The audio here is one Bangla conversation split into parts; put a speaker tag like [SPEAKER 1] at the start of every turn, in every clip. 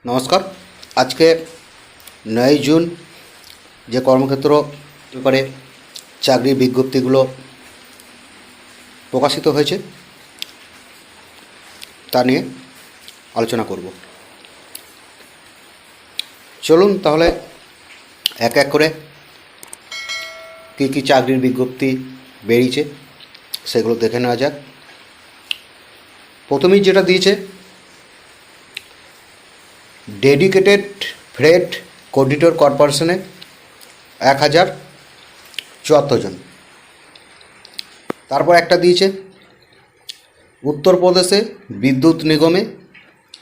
[SPEAKER 1] নমস্কার। আজকে 9 জুন যে কর্মক্ষেত্র ব্যাপারে চাকরির বিজ্ঞপ্তিগুলো প্রকাশিত হয়েছে তা নিয়ে আলোচনা করব। চলুন তাহলে এক এক করে কী কী চাকরির বিজ্ঞপ্তি বেরিয়েছে সেগুলো দেখে নেওয়া যাক। প্রথমেই যেটা দিয়েছে, ডেডিকেটেড ফ্রেট করিডোর কর্পোরেশনে 1074 জন। তারপর একটা দিয়েছে উত্তরপ্রদেশে বিদ্যুৎ নিগমে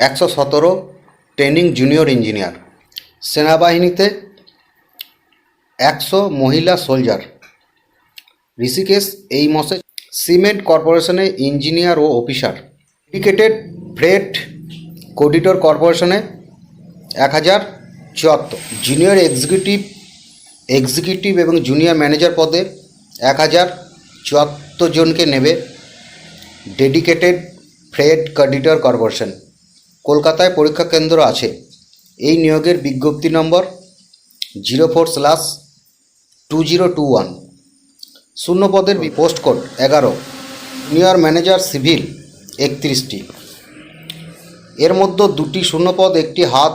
[SPEAKER 1] 117 ট্রেনিং জুনিয়র ইঞ্জিনিয়ার। সেনাবাহিনীতে 100 মহিলা সোলজার। ঋষিকেশ এই মাসে সিমেন্ট কর্পোরেশনে ইঞ্জিনিয়ার ও অফিসার। ডেডিকেটেড ফ্রেট করিডোর কর্পোরেশনে 1074। জুনিয়র এক্সিকিউটিভ এবং জুনিয়র ম্যানেজার পদে 1074 জনকে নেবে ডেডিকেটেড ফ্রেট করিডোর কর্পোরেশন। কলকাতায় পরীক্ষা কেন্দ্র আছে। এই নিয়োগের বিজ্ঞপ্তি নম্বর 04/2021। শূন্য পদের post code 11। Junior manager civil 31টি। এর মধ্যে 2টি শূন্যপদ, একটি হাত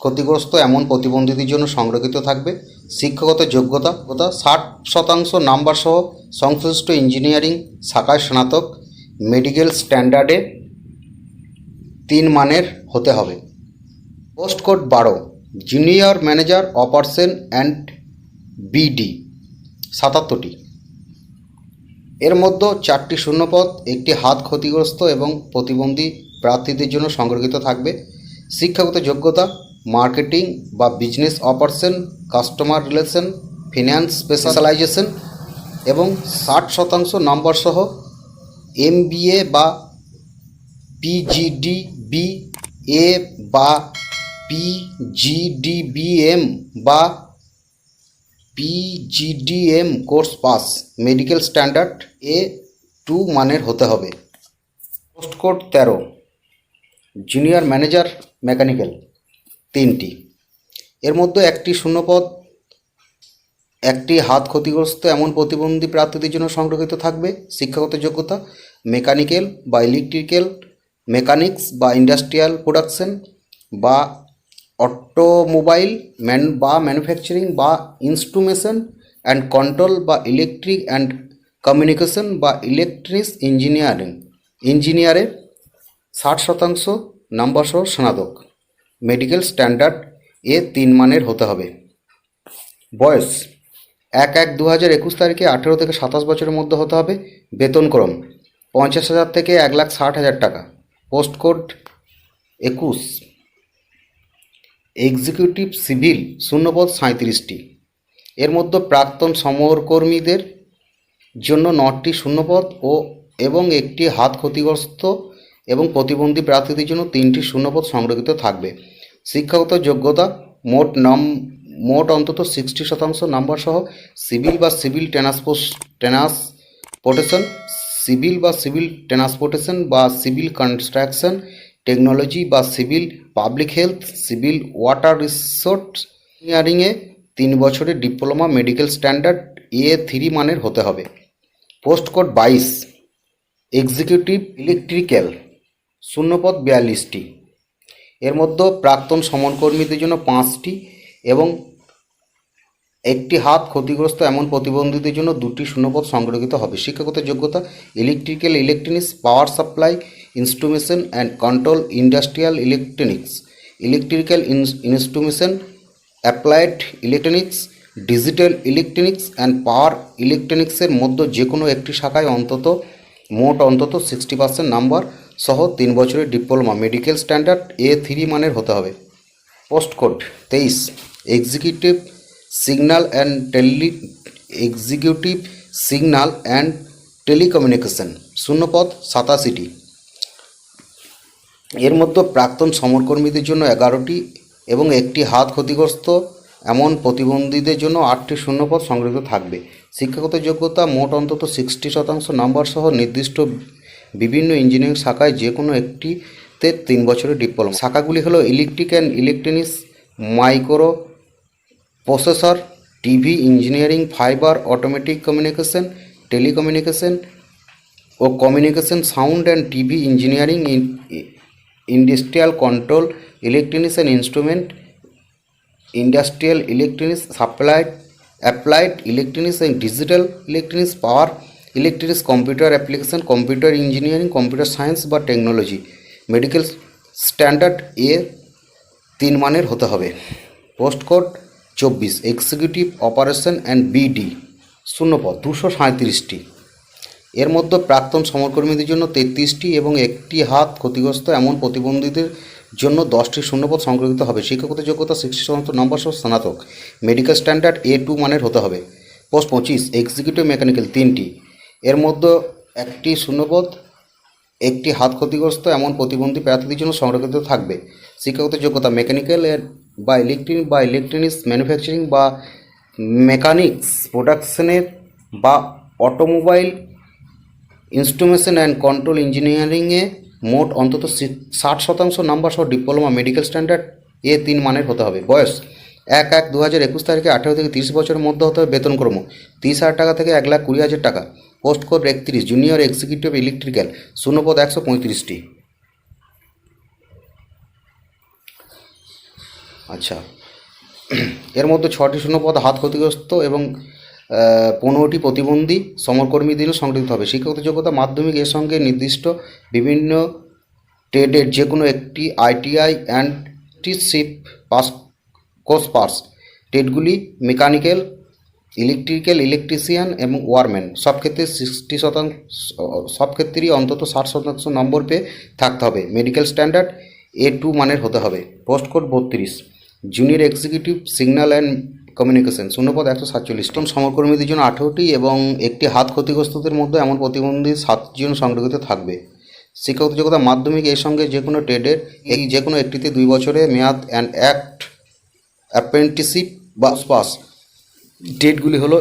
[SPEAKER 1] ক্ষতিগ্রস্ত এমন প্রতিবন্ধীদের জন্য সংরক্ষিত থাকবে। শিক্ষাগত যোগ্যতা 60% নাম্বার সহ সংশ্লিষ্ট ইঞ্জিনিয়ারিং শাখায় স্নাতক, মেডিকেল স্ট্যান্ডার্ডে 3 মানের হতে হবে। Post code 12। Junior manager operation and BD 77টি। এর মধ্যে 4টি শূন্যপদ, একটি হাত ক্ষতিগ্রস্ত এবং প্রতিবন্ধী প্রার্থীদের জন্য সংরক্ষিত থাকবে। শিক্ষাগত যোগ্যতা মার্কেটিং বা business operation, customer relation, finance specialization এবং 60% নাম্বার সহ MBA বা PGDBA বা PGDBM বা PGDM course pass, medical standard A2 মানের হতে হবে। Post code 13। Junior manager mechanical 3টি। এর মধ্যে 1টি শূন্যপদ, একটি হাত ক্ষতিগ্রস্ত এমন প্রতিবন্ধী প্রার্থীদের জন্য সংরক্ষিত থাকবে। শিক্ষাগত যোগ্যতা মেকানিক্যাল বা ইলেকট্রিক্যাল, মেকানিক্স বা ইন্ডাস্ট্রিয়াল প্রোডাকশন বা অটোমোবাইল বা ম্যানুফ্যাকচারিং বা ইনস্ট্রুমেশন অ্যান্ড কন্ট্রোল বা ইলেকট্রিক অ্যান্ড কমিউনিকেশন বা ইলেকট্রিক্স ইঞ্জিনিয়ারের 60% নাম্বার সহ স্নাতক, মেডিকেল স্ট্যান্ডার্ড A3 মানের হতে হবে। বয়স 1/1/2021 তারিখে 18 থেকে 27 বছরের মধ্যে হতে হবে। বেতনক্রম 50,000 থেকে 1,60,000 টাকা। Post code 21। এক্সিকিউটিভ সিভিল শূন্যপদ 37টি। এর মধ্যে প্রাক্তন সমরকর্মীদের জন্য 9টি শূন্যপদ এবং একটি হাত ক্ষতিগ্রস্ত এবং প্রতিবন্ধী প্রার্থীদের জন্য 3টি শূন্যপদ সংরক্ষিত থাকবে। শিক্ষাগত যোগ্যতা মোট অন্তত 60% নাম্বার সহ সিভিল বা সিভিল ট্রান্সপোর্টেশন বা সিভিল কনস্ট্রাকশন টেকনোলজি বা civil public health, civil water resource ইঞ্জিনিয়ারিংয়ে 3 বছরের ডিপ্লোমা, মেডিকেল স্ট্যান্ডার্ড A3 মানের হতে হবে। Post code 22। এক্সিকিউটিভ ইলেকট্রিক্যাল শূন্যপদ 42টি। এর মধ্যে প্রাক্তন সমরকর্মীদের জন্য 5টি এবং একটি হাত ক্ষতিগ্রস্ত এমন প্রতিবন্ধীদের জন্য 2টি শূন্যপদ সংরক্ষিত হবে। শিক্ষাগত যোগ্যতা electrical electronics, power supply, instrumentation and control, industrial electronics, electrical instrumentation, applied electronics, digital electronics and power ইলেকট্রনিক্সের মধ্যে যে কোনো একটি শাখায় মোট অন্তত 60% নাম্বার সহ 3 বছরের ডিপ্লোমা, মেডিকেল স্ট্যান্ডার্ড A3 মানের হতে হবে। Post code 23। Executive signal and telecommunication শূন্যপদ 87টি। এর মধ্যে প্রাক্তন সমরকর্মীদের জন্য 11টি এবং একটি হাত ক্ষতিগ্রস্ত এমন প্রতিবন্ধীদের জন্য 8টি শূন্যপদ সংরক্ষিত থাকবে। শিক্ষাগত যোগ্যতা মোট অন্তত 60% নাম্বার সহ নির্দিষ্ট বিভিন্ন ইঞ্জিনিয়ারিং শাখায় যে কোনো একটি তে 3 বছরের ডিপ্লোমা। শাখাগুলি হলো electric and electronics, micro processor, TV engineering, fiber automatic communication, telecommunication ও communication, sound and TV engineering, industrial control, electronics and instrument, industrial electronics, applied electronics and digital electronics, power electronics, computer application, computer engineering, computer science বা টেকনোলজি। মেডিকেল স্ট্যান্ডার্ড A3 মানের হতে হবে। Post code 24, executive operation and BD, শূন্যপদ 237টি। এর মধ্যে প্রাক্তন সমরকর্মীদের জন্য 33টি এবং একটি হাত ক্ষতিগ্রস্ত এমন প্রতিবন্ধীদের জন্য 10টি শূন্যপদ সংরক্ষিত হবে। শিক্ষাগত যোগ্যতা 60% নম্বর সহ স্নাতক। মেডিকেল স্ট্যান্ডার্ড A2 মানের হতে হবে। পোস্ট 25, এক্সিকিউটিভ মেকানিক্যাল 3টি। এর মধ্যে একটি শূন্যপদ একটি হাত ক্ষতিগ্রস্ত এমন প্রতিবন্ধী প্রার্থীদের জন্য সংরক্ষিত থাকবে। শিক্ষাগত যোগ্যতা মেকানিক্যাল বা ইলেকট্রিক বা ইলেকট্রনিক্স ম্যানুফ্যাকচারিং বা মেকানিক্স প্রোডাকশনের বা অটোমোবাইল ইনস্ট্রুমেশন অ্যান্ড কন্ট্রোল ইঞ্জিনিয়ারিংয়ে মোট অন্তত 60% নাম্বার সহ ডিপ্লোমা। মেডিকেল স্ট্যান্ডার্ড A3 মানের হতে হবে। বয়স 1/1/2021 তারিখে 18 থেকে 30 বছরের মধ্যে হতে হবে। বেতনক্রম 30,000 টাকা থেকে 1,20,000 টাকা। Post code 31, junior executive electrical, শূন্যপদ 135টি। আচ্ছা, এর মধ্যে 6টি শূন্যপদ হাত ক্ষতিগ্রস্ত এবং 15টি প্রতিবন্ধী সমরকর্মীদের সংরক্ষিত হবে। শিক্ষাগত যোগ্যতা মাধ্যমিক এর সঙ্গে নির্দিষ্ট বিভিন্ন ট্রেডের যে কোনো একটি ITI apprenticeship pass course pass. ট্রেডগুলি মেকানিক্যাল, ইলেকট্রিক্যাল, ইলেকট্রিশিয়ান এবং ওয়ারম্যান। সব ক্ষেত্রে 60%, সব ক্ষেত্রেই অন্তত 60% নম্বর পেয়ে থাকতে হবে। মেডিকেল স্ট্যান্ডার্ড A2 মানের হতে হবে। Post code 32, junior executive signal and communication, শূন্যপদ 147। সমরকর্মীদের জন্য 18টি এবং একটি হাত ক্ষতিগ্রস্তদের মধ্যে এমন প্রতিবন্ধী 7 জন সংরক্ষিত থাকবে। শিক্ষাগত যোগ্যতা মাধ্যমিক এর সঙ্গে যে কোনো ট্রেডের যে কোনো একটিতে 2 বছরের মেয়াদ অ্যান্ড অ্যাপ্রেন্টিসশিপ বা পাস। ট্রেডগুলি হলো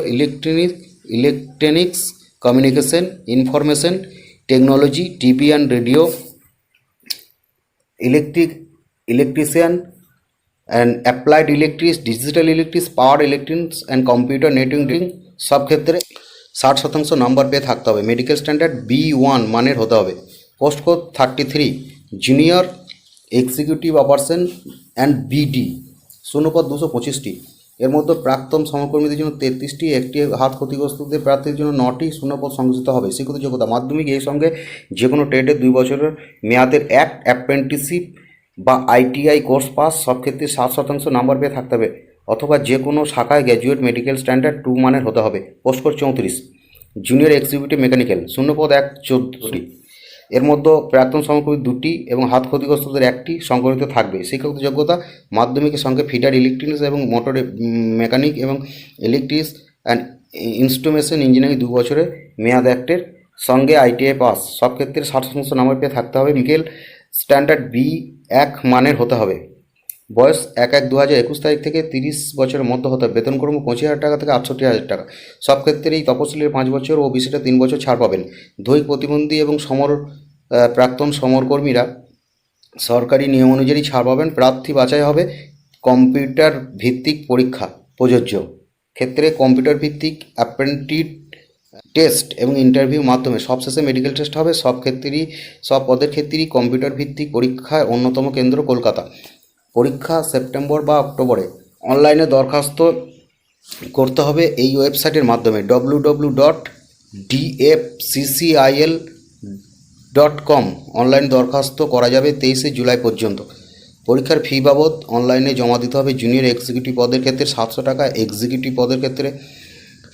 [SPEAKER 1] electronics, communication, information technology, TV and radio, electrician and applied electrics, digital electrics, power electronics and computer networking. সব ক্ষেত্রে 60% নাম্বার পেয়ে থাকতে হবে। মেডিকেল স্ট্যান্ডার্ড B1 মানের হতে হবে। Post code 33, junior executive operation and BD, শূন্যপদ 225টি। এর মধ্যে প্রাক্তন সমরকর্মীদের জন্য 33টি, একটি হাত ক্ষতিগ্রস্তদের প্রার্থীদের জন্য 9টি শূন্যপদ সংযোজিত হবে। শিক্ষিত যোগ্যতা মাধ্যমিক এর সঙ্গে যে কোনো ট্রেডের 2 বছরের মেয়াদের অ্যাপ্রেন্টিসশিপ বা ITI কোর্স পাস। সব ক্ষেত্রে 60% নাম্বার পেয়ে থাকতে হবে অথবা যে কোনো শাখায় গ্র্যাজুয়েট। মেডিকেল স্ট্যান্ডার্ড 2 মানের হতে হবে। Post code 34, junior executive mechanical, শূন্যপদ 114টি। এর মধ্যে প্রাক্তন সমরকর্মী 2টি এবং হাত ক্ষতিগ্রস্তদের 1টি সংরক্ষিত থাকবে। শিক্ষাগত যোগ্যতা মাধ্যমিকের সঙ্গে ফিডার ইলেকট্রনিক্স এবং মোটর মেকানিক এবং ইলেকট্রিক্স অ্যান্ড ইনস্ট্রুমেশন ইঞ্জিনিয়ারিং 2 বছরের মেয়াদ অ্যাক্টের সঙ্গে ITI পাস। সব ক্ষেত্রে 60% নাম্বার পেয়ে থাকতে হবে। মেডিকেল স্ট্যান্ডার্ড B1 মানের হতে হবে। বয়স 1/1/2021 তারিখ থেকে 30 বছরের মধ্যে হতে হবে। বেতনক্রম 25,000 টাকা থেকে 68,000 টাকা। সব ক্ষেত্রেই তপশিলের 5 বছর ও বিসিটা 3 বছর ছাড় পাবেন। দৈহিক প্রতিবন্ধী এবং প্রাক্তন সমরকর্মীরা সরকারি নিয়ম অনুযায়ী ছাড় পাবেন। প্রার্থী বাছাই হবে কম্পিউটার ভিত্তিক পরীক্ষা প্রযোজ্য ক্ষেত্রে কম্পিউটার ভিত্তিক অ্যাপ্রেন্টিস টেস্ট এবং ইন্টারভিউ মাধ্যমে। সবশেষে মেডিকেল টেস্ট হবে। সব পদের ক্ষেত্রেই কম্পিউটার ভিত্তিক পরীক্ষায় অন্যতম কেন্দ্র কলকাতা। পরীক্ষা সেপ্টেম্বর বা অক্টোবরে। অনলাইনে দরখাস্ত করতে হবে এই ওয়েবসাইটের মাধ্যমে www.dfccil.com। অনলাইন দরখাস্ত করা যাবে 23শে জুলাই পর্যন্ত। পরীক্ষার ফি বাবদ অনলাইনে জমা দিতে হবে জুনিয়র এক্সিকিউটিভ পদের ক্ষেত্রে 700 টাকা, এক্সিকিউটিভ পদের ক্ষেত্রে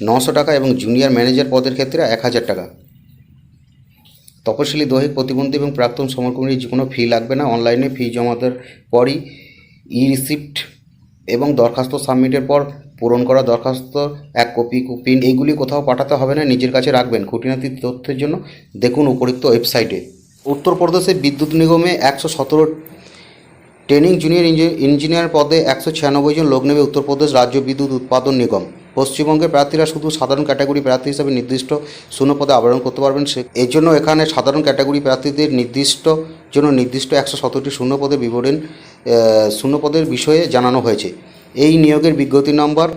[SPEAKER 1] 900 টাকা এবং জুনিয়র ম্যানেজার পদের ক্ষেত্রে 1000 টাকা। তপশিলি দৈহিক প্রতিবন্ধী এবং প্রাক্তন সমরকর্মীর যে কোনো ফি লাগবে না। অনলাইনে ফি জমা দেওয়ার পরই রিসিপ্ট এবং দরখাস্ত সাবমিটের পর পূরণ করা দরখাস্ত 1 কপি প্রিন্ট এইগুলি কোথাও পাঠাতে হবে না, নিজের কাছে রাখবেন। খুঁটিনাটি তথ্যের জন্য দেখুন উপরিক্ত ওয়েবসাইটে। উত্তরপ্রদেশে বিদ্যুৎ নিগমে 117 ট্রেনিং জুনিয়র ইঞ্জিনিয়ার পদে 196 জন লোক নেবে উত্তরপ্রদেশ রাজ্য বিদ্যুৎ উৎপাদন নিগম। পশ্চিমবঙ্গের প্রার্থীরা শুধু সাধারণ ক্যাটাগরি প্রার্থী হিসাবে নির্দিষ্ট শূন্য পদে আবেদন করতে পারবেন। এর জন্য এখানে সাধারণ ক্যাটাগরি প্রার্থীদের নির্দিষ্ট জন্য নির্দিষ্ট 117টি শূন্যপদের বিবরণ শূন্যপদের বিষয়ে জানানো হয়েছে। এই নিয়োগের বিজ্ঞপ্তি নম্বর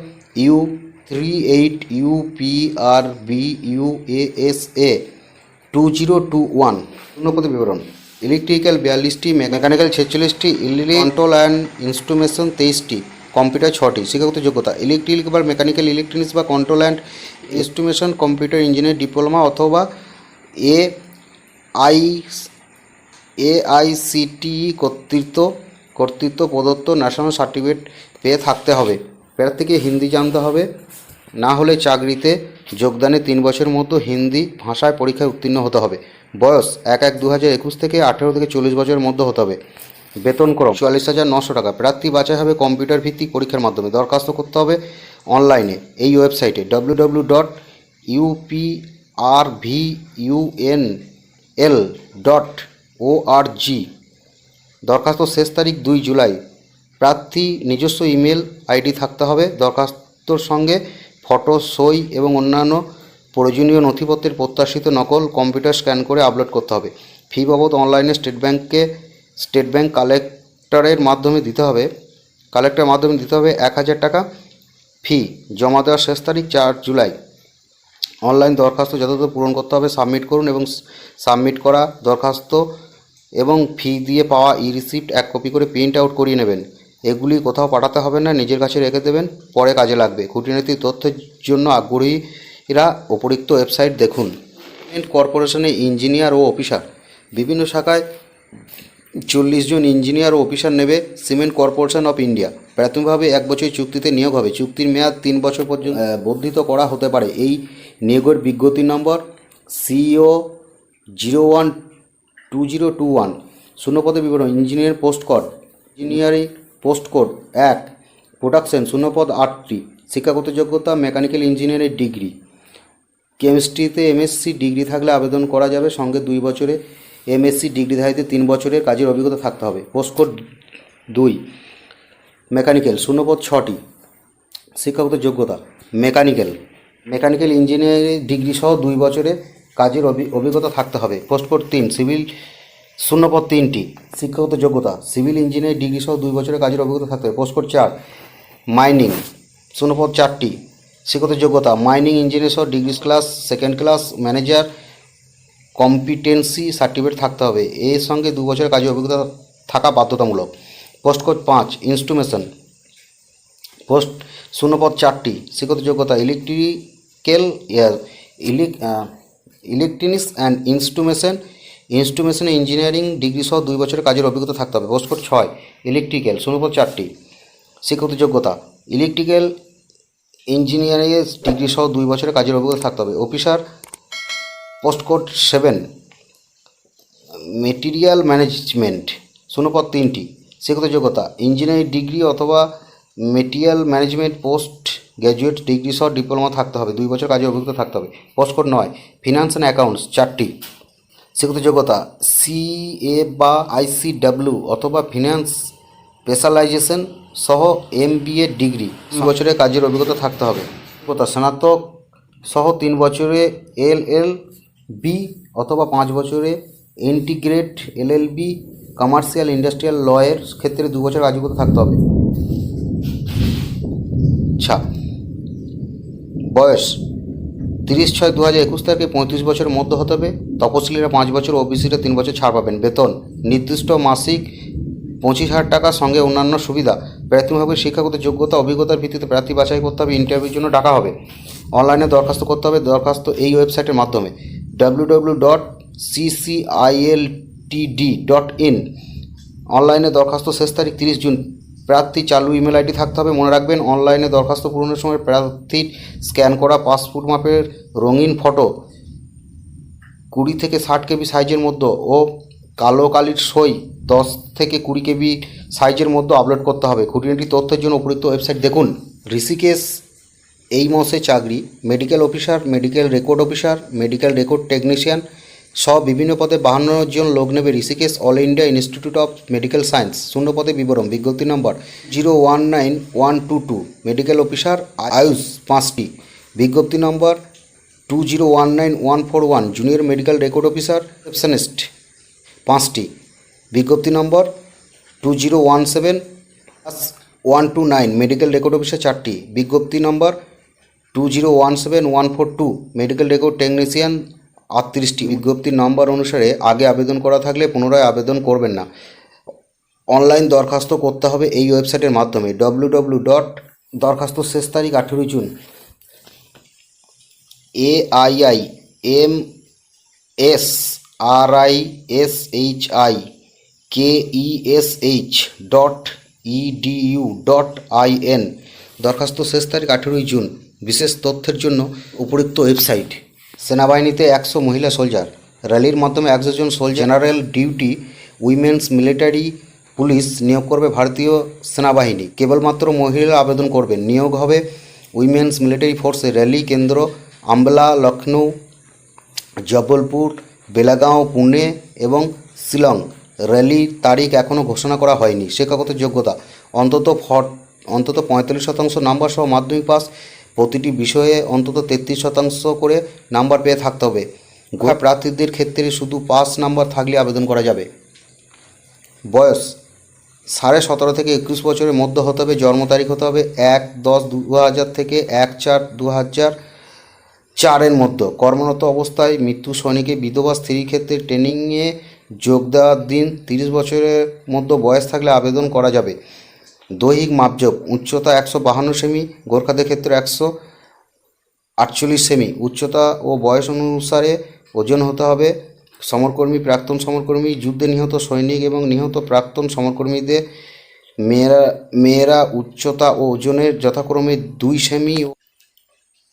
[SPEAKER 1] U38UPRBUASA 2021। শূন্যপদের বিবরণ: ইলেকট্রিক্যাল 42টি, মেকানিক্যাল 46টি, ইলেকট্রিক কন্ট্রোল অ্যান্ড ইনস্ট্রুমেন্টেশন 23টি, কম্পিউটার 6টি। শিক্ষাগত যোগ্যতা: ইলেকট্রিক্যাল বা মেকানিক্যাল, ইলেকট্রনিক্স বা control and instrumentation, computer engineer diploma অথবা AICTE কর্তৃত্ব প্রদত্ত ন্যাশনাল সার্টিফিকেট পেয়ে থাকতে হবে। প্রার্থীকে হিন্দি জানতে হবে, না হলে চাকরিতে যোগদানে 3 বছরের মধ্যে হিন্দি ভাষায় পরীক্ষায় উত্তীর্ণ হতে হবে। বয়স 1/1/2021 থেকে 18 থেকে 40 বছরের মধ্যে হতে হবে। বেতনক্রম 44,900 টাকা। প্রার্থী বাছাই হবে কম্পিউটার ভিত্তিক পরীক্ষার মাধ্যমে। দরখাস্ত করতে হবে অনলাইনে এই ওয়েবসাইটে www.uprunl.org। দরখাস্ত শেষ তারিখ 2 জুলাই। প্রার্থী নিজস্ব ইমেল আইডি থাকতে হবে। দরখাস্তর সঙ্গে ফটো, সই এবং অন্যান্য প্রয়োজনীয় নথিপত্রের প্রত্যাশিত নকল কম্পিউটার স্ক্যান করে আপলোড করতে হবে। ফি বাবদ অনলাইনে স্টেট ব্যাংক কালেক্টরের মাধ্যমে দিতে হবে 1,000 টাকা। ফি জমা দেওয়ার শেষ তারিখ 4 জুলাই। অনলাইন দরখাস্ত যথাযথ পূরণ করতে হবে। সাবমিট করুন এবং সাবমিট করা দরখাস্ত এবং ফি দিয়ে পাওয়া রিসিপ্ট 1 কপি করে প্রিন্ট আউট করিয়ে নেবেন। এগুলি কোথাও পাঠাতে হবে না, নিজের কাছে রেখে দেবেন, পরে কাজে লাগবে। খুঁটিনাটি তথ্যের জন্য আগ্রহীরা উপরিক্ত ওয়েবসাইট দেখুন। সিমেন্ট কর্পোরেশনে ইঞ্জিনিয়ার ও অফিসার বিভিন্ন শাখায় 40 জন ইঞ্জিনিয়ার ও অফিসার নেবে সিমেন্ট কর্পোরেশন অফ ইন্ডিয়া। প্রাথমিকভাবে 1 বছরের চুক্তিতে নিয়োগ হবে। চুক্তির মেয়াদ 3 বছর পর্যন্ত বর্ধিত করা হতে পারে। এই নিয়োগের বিজ্ঞপ্তি নম্বর CO 012021। শূন্যপদের বিবরণ: engineering post code engineering post code 1 production. শূন্যপদ 8টি। শিক্ষাগত যোগ্যতা: মেকানিক্যাল ইঞ্জিনিয়ারিং ডিগ্রি, কেমিস্ট্রিতে MSc ডিগ্রি থাকলে আবেদন করা যাবে। সঙ্গে 2 বছরে MSc ডিগ্রিধারীতে 3 বছরের কাজের অভিজ্ঞতা থাকতে হবে। Post code 2 mechanical. শূন্যপদ 6টি। শিক্ষাগত যোগ্যতা: মেকানিক্যাল ইঞ্জিনিয়ারিং ডিগ্রি সহ 2 বছরের কাজের অভিজ্ঞতা থাকতে হবে। Post code 3 civil. শূন্যপদ 3টি। শিক্ষাগত যোগ্যতা: সিভিল ইঞ্জিনিয়ারিং ডিগ্রি সহ 2 বছরের কাজের অভিজ্ঞতা থাকতে হবে। Post code 4 mining. শূন্যপদ 4টি। শিক্ষাগত যোগ্যতা: মাইনিং ইঞ্জিনিয়ার সহ degree class, second class manager competency certificate থাকতে হবে। এর সঙ্গে 2 বছরের কাজের অভিজ্ঞতা থাকা বাধ্যতামূলক। Post code 5 ইনস্ট্রুমেশন। শূন্যপদ 4টি। শিক্ষাগত যোগ্যতা: ইলেকট্রনিক্স অ্যান্ড ইনস্ট্রুমেশন ইঞ্জিনিয়ারিং ডিগ্রি সহ 2 বছরের কাজের অভিজ্ঞতা থাকতে হবে। Post code 6 electrical. শূন্যপদ 4টি। শিক্ষাগত যোগ্যতা: ইলেকট্রিক্যাল ইঞ্জিনিয়ারিং ডিগ্রি সহ 2 বছরের কাজের অভিজ্ঞতা থাকতে হবে। Officer. Post code 7 material management. শূন্যপদ 3টি। শিক্ষাগত যোগ্যতা: ইঞ্জিনিয়ারিং ডিগ্রি অথবা material management post graduate degree সহ ডিপ্লোমা থাকতে হবে। 2 বছর কাজের অভিজ্ঞতা থাকতে হবে। Post code 9 finance and accounts. 4টি। শিক্ষাগত যোগ্যতা: CA বা ICW অথবা ফিনান্স স্পেশালাইজেশন সহ MBA ডিগ্রি 2 বছরের কাজের অভিজ্ঞতা থাকতে হবে। স্নাতক সহ 3 বছরে LLB অথবা 5 বছরে ইন্টিগ্রেট LLB কমার্শিয়াল ইন্ডাস্ট্রিয়াল লয়ের ক্ষেত্রে 2 বছর অভিজ্ঞতা থাকতে হবে। বয়স 30/6/2021 তারিখে 35 বছরের মধ্যে হতে হবে। তপশিলীরা 5 বছর, OBCরা 3 বছর ছাড় পাবেন। বেতন নির্দিষ্ট মাসিক 25,000 টাকা, সঙ্গে অন্যান্য সুবিধা। প্রাথমিকভাবে শিক্ষাগত যোগ্যতা অভিজ্ঞতার ভিত্তিতে প্রার্থী বাছাই করতে হবে। ইন্টারভিউর জন্য ডাকা হবে। অনলাইনে দরখাস্ত করতে হবে। দরখাস্ত এই ওয়েবসাইটের মাধ্যমে www.cciltd.in। অনলাইনে দরখাস্ত শেষ তারিখ 30 জুন। প্রার্থী চালু ইমেল আইডি থাকতে হবে। মনে রাখবেন, অনলাইনে দরখাস্ত পূরণের সময় প্রার্থীর স্ক্যান করা পাসপোর্ট মাপের রঙিন ফটো 20 থেকে 60 কেবি সাইজের মধ্যে ও কালো কালির সই 10 থেকে 20 কেবি সাইজের মধ্যে আপলোড করতে হবে। খুঁটিনাটি তথ্যের জন্য উপযুক্ত ওয়েবসাইট দেখুন। ঋষিকেশ এই মাসে চাকরি medical officer, medical record officer, medical record technician সহ বিভিন্ন পদে 52 জন লোক নেবে Rishikesh all India institute of medical science. শূন্যপদে বিবরণ বিজ্ঞপ্তি নম্বর 019122। মেডিকেল অফিসার আয়ুষ 5টি। বিজ্ঞপ্তি নম্বর 20191441। Junior medical record officer receptionist 5টি। বিজ্ঞপ্তি নম্বর 2017-129 মেডিকেল রেকর্ড অফিসার 4টি, বিজ্ঞপ্তি নম্বর 2017-142 মেডিকেল রেকর্ড টেকনিশিয়ান 38টি। বিজ্ঞপ্তির নম্বর অনুসারে আগে আবেদন করা থাকলে পুনরায় আবেদন করবেন না। অনলাইন দরখাস্ত করতে হবে এই ওয়েবসাইটের মাধ্যমে www. দরখাস্তর শেষ তারিখ 18 জুন। AIMSRISHIKESH.edu.in দরখাস্ত শেষ তারিখ 18 জুন। বিশেষ তথ্যের জন্য উপরোক্ত ওয়েবসাইট। সেনাবাহিনীতে 100 মহিলা সোলজার। র্যালির মাধ্যমে 100 জন soldier general duty women's military police নিয়োগ করবে ভারতীয় সেনাবাহিনী। কেবলমাত্র মহিলা আবেদন করবেন। নিয়োগ হবে উইমেন্স মিলিটারি ফোর্সে। র্যালি কেন্দ্র আম্বালা, লখনৌ, জবলপুর, বেলাগাঁও, পুনে এবং শিলং। র্যালির তারিখ এখনও ঘোষণা করা হয়নি। শিক্ষাগত যোগ্যতা অন্তত 45% নাম্বার সহ মাধ্যমিক পাস। প্রতিটি বিষয়ে অন্তত 33% করে নাম্বার পেয়ে থাকতে হবে। প্রার্থীদের ক্ষেত্রে শুধু পাস নাম্বার থাকলে আবেদন করা যাবে। বয়স 17.5 থেকে 21 বছরের মধ্যে হতে হবে। জন্ম তারিখ হতে হবে 1-10-2000 থেকে 1-4-2004 মধ্যে। কর্মরত অবস্থায় মৃত্যু, সৈনিকের বিধবা, স্ত্রীর ক্ষেত্রে ট্রেনিংয়ে যোগ দেওয়ার দিন 30 বছরের মধ্যে বয়স থাকলে আবেদন করা যাবে। দৈহিক মাপজোক উচ্চতা 152 সেমি, গোর্খাদের ক্ষেত্রে 148 সেমি। উচ্চতা ও বয়স অনুসারে ওজন হতে হবে। সমরকর্মী, প্রাক্তন সমরকর্মী, যুদ্ধে নিহত সৈনিক এবং নিহত প্রাক্তন সমরকর্মীদের মেয়েরা উচ্চতা ও ওজনের যথাক্রমে 2 সেমি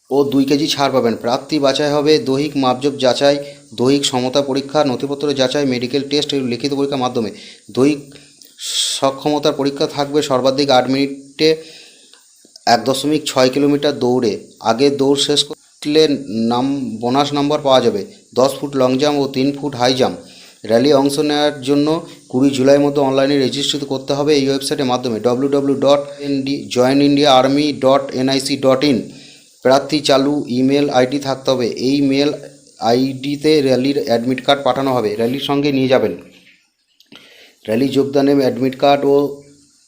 [SPEAKER 1] ও 2 কেজি ছাড় পাবেন। প্রার্থী বাছাই হবে দৈহিক মাপজোক যাচাই, দৈহিক সমতা পরীক্ষা, নথিপত্র যাচাই, মেডিকেল টেস্ট এবং লিখিত পরীক্ষার মাধ্যমে। দৈহিক সক্ষমতার পরীক্ষা থাকবে সর্বাধিক 8 মিনিটে 1.6 কিলোমিটার দৌড়ে। আগে দৌড় শেষ করলে বোনাস নাম্বার পাওয়া যাবে। 10 ফুট লং জাম্প ও 3 ফুট হাই জাম্প। র্যালি অংশ নেওয়ার জন্য 20 জুলাইয়ের মধ্যে অনলাইনে রেজিস্ট্রেশন করতে হবে এই ওয়েবসাইটের মাধ্যমে www.joinindia.army.nic.in। প্রার্থী চালু ইমেল আইডি থাকতে হবে। এই মেল আইডিতে র্যালির অ্যাডমিট কার্ড পাঠানো হবে। র্যালির সঙ্গে নিয়ে যাবেন র্যালি যোগদানের অ্যাডমিট কার্ড ও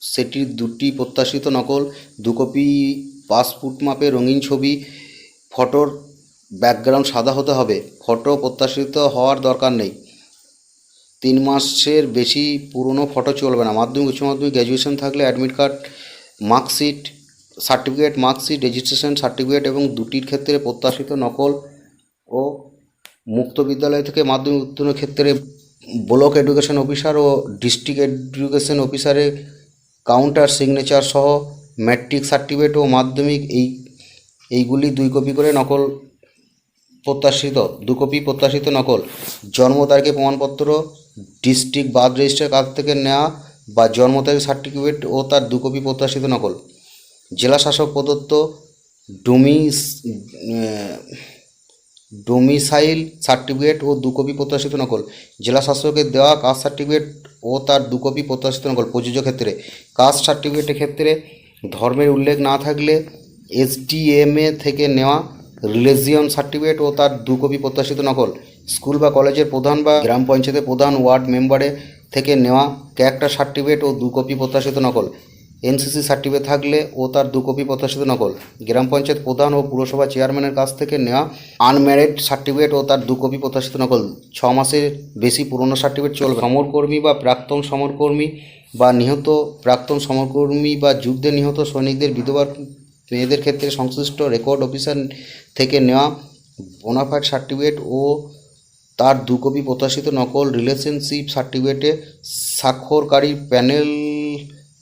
[SPEAKER 1] সেটির 2টি প্রত্যাশিত নকল, 2 কপি পাসপোর্ট মাপের রঙিন ছবি। ফটোর ব্যাকগ্রাউন্ড সাদা হতে হবে। ফটো প্রত্যাশিত হওয়ার দরকার নেই। 3 মাসের বেশি পুরনো ফটো চলবে না। মাধ্যমিক, উচ্চ মাধ্যমিক, গ্র্যাজুয়েশন থাকলে admit card, marksheet, certificate, marksheet, registration certificate এবং 2টির ক্ষেত্রে প্রত্যাশিত নকল ও মুক্ত বিদ্যালয় থেকে মাধ্যমিক উত্তীর্ণের ক্ষেত্রে ব্লক এডুকেশন অফিসার ও ডিস্ট্রিক্ট এডুকেশন অফিসারের কাউন্টার সিগনেচার সহ ম্যাট্রিক সার্টিফিকেট ও মাধ্যমিক এইগুলি 2 কপি করে নকল প্রত্যাশিত 2 কপি প্রত্যাশিত নকল। জন্ম তারিখের প্রমাণপত্র ডিস্ট্রিক্ট বার্থ রেজিস্টার কাছ থেকে নেওয়া বা জন্ম তারিখ সার্টিফিকেট ও তার 2 কপি প্রত্যাশিত নকল। জেলা শাসক প্রদত্ত ডোমিসাইল সার্টিফিকেট ও 2 কপি প্রত্যাশিত নকল। জেলা শাসকের দেওয়া কাস্ট সার্টিফিকেট ও তার 2 কপি প্রত্যাশিত নকল। প্রযোজ্য ক্ষেত্রে কাস্ট সার্টিফিকেটের ক্ষেত্রে ধর্মের উল্লেখ না থাকলে এসডিএমএ থেকে নেওয়া রিলিজিয়ন সার্টিফিকেট ও তার 2 কপি প্রত্যাশিত নকল। স্কুল বা কলেজের প্রধান বা গ্রাম পঞ্চায়েতের প্রধান, ওয়ার্ড মেম্বারের থেকে নেওয়া ক্যারেক্টার সার্টিফিকেট ও 2 কপি প্রত্যাশিত নকল। এনসিসি সার্টিফিকেট থাকলে ও তার 2 কপি প্রত্যাশিত নকল। গ্রাম পঞ্চায়েত প্রধান ও পুরসভা চেয়ারম্যানের কাছ থেকে নেওয়া আনম্যারিড সার্টিফিকেট ও তার 2 কপি প্রত্যাশিত নকল। 6 মাসের বেশি পুরনো সার্টিফিকেট চলবে। সমরকর্মী বা প্রাক্তন সমরকর্মী বা নিহত প্রাক্তন সমরকর্মী বা যুদ্ধে নিহত সৈনিকদের বিধবা মেয়েদের ক্ষেত্রে সংশ্লিষ্ট রেকর্ড অফিসার থেকে নেওয়া বোনাফাইড সার্টিফিকেট ও তার 2 কপি প্রত্যাশিত নকল। রিলেশনশিপ সার্টিফিকেটে স্বাক্ষরকারী প্যানেল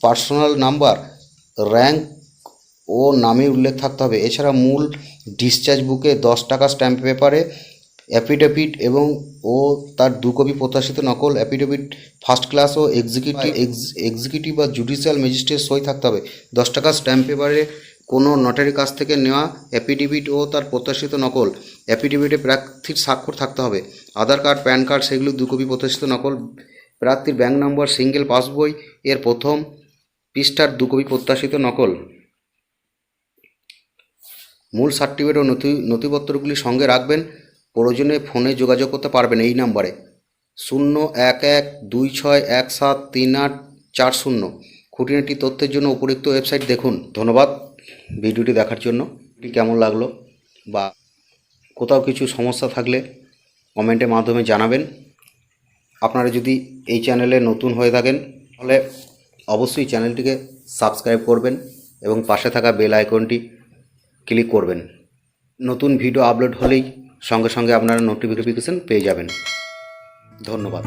[SPEAKER 1] পার্সোনাল নাম্বার, র্যাঙ্ক ও নামের উল্লেখ থাকতে হবে। এছাড়া মূল ডিসচার্জ বুকে 10 টাকা স্ট্যাম্প পেপারে অ্যাফিডেভিট এবং ও তার 2 কপি প্রত্যাশিত নকল। অ্যাফিডেভিট ফার্স্ট ক্লাস ও এক্সিকিউটিভ বা জুডিশিয়াল ম্যাজিস্ট্রেট সই থাকতে হবে। 10 টাকা স্ট্যাম্প পেপারে কোনো নটারির কাছ থেকে নেওয়া অ্যাফিডেভিট ও তার প্রত্যাশিত নকল। অ্যাফিডেভিটে প্রার্থীর স্বাক্ষর থাকতে হবে। আধার কার্ড, প্যান কার্ড সেগুলো 2 কপি প্রত্যাশিত নকল। প্রার্থীর ব্যাঙ্ক নম্বর, সিঙ্গেল পাসবই এর প্রথম পৃষ্ঠার 2 কপি প্রত্যাশিত নকল। মূল সার্টিফিকেট ও নথিপত্রগুলি সঙ্গে রাখবেন। প্রয়োজনে ফোনে যোগাযোগ করতে পারবেন এই নাম্বারে 0112617384 খুঁটিনাটি তথ্যের জন্য উপযুক্ত ওয়েবসাইট দেখুন। ধন্যবাদ ভিডিওটি দেখার জন্য। ভিডিওটি কেমন লাগলো বা কোথাও কিছু সমস্যা থাকলে কমেন্টের মাধ্যমে জানাবেন। আপনারা যদি এই চ্যানেলে নতুন হয়ে থাকেন তাহলে অবশ্যই চ্যানেলটিকে সাবস্ক্রাইব করবেন এবং পাশে থাকা বেল আইকনটি ক্লিক করবেন। নতুন ভিডিও আপলোড হলেই সঙ্গে সঙ্গে আপনারা নোটিফিকেশন পেয়ে যাবেন। ধন্যবাদ।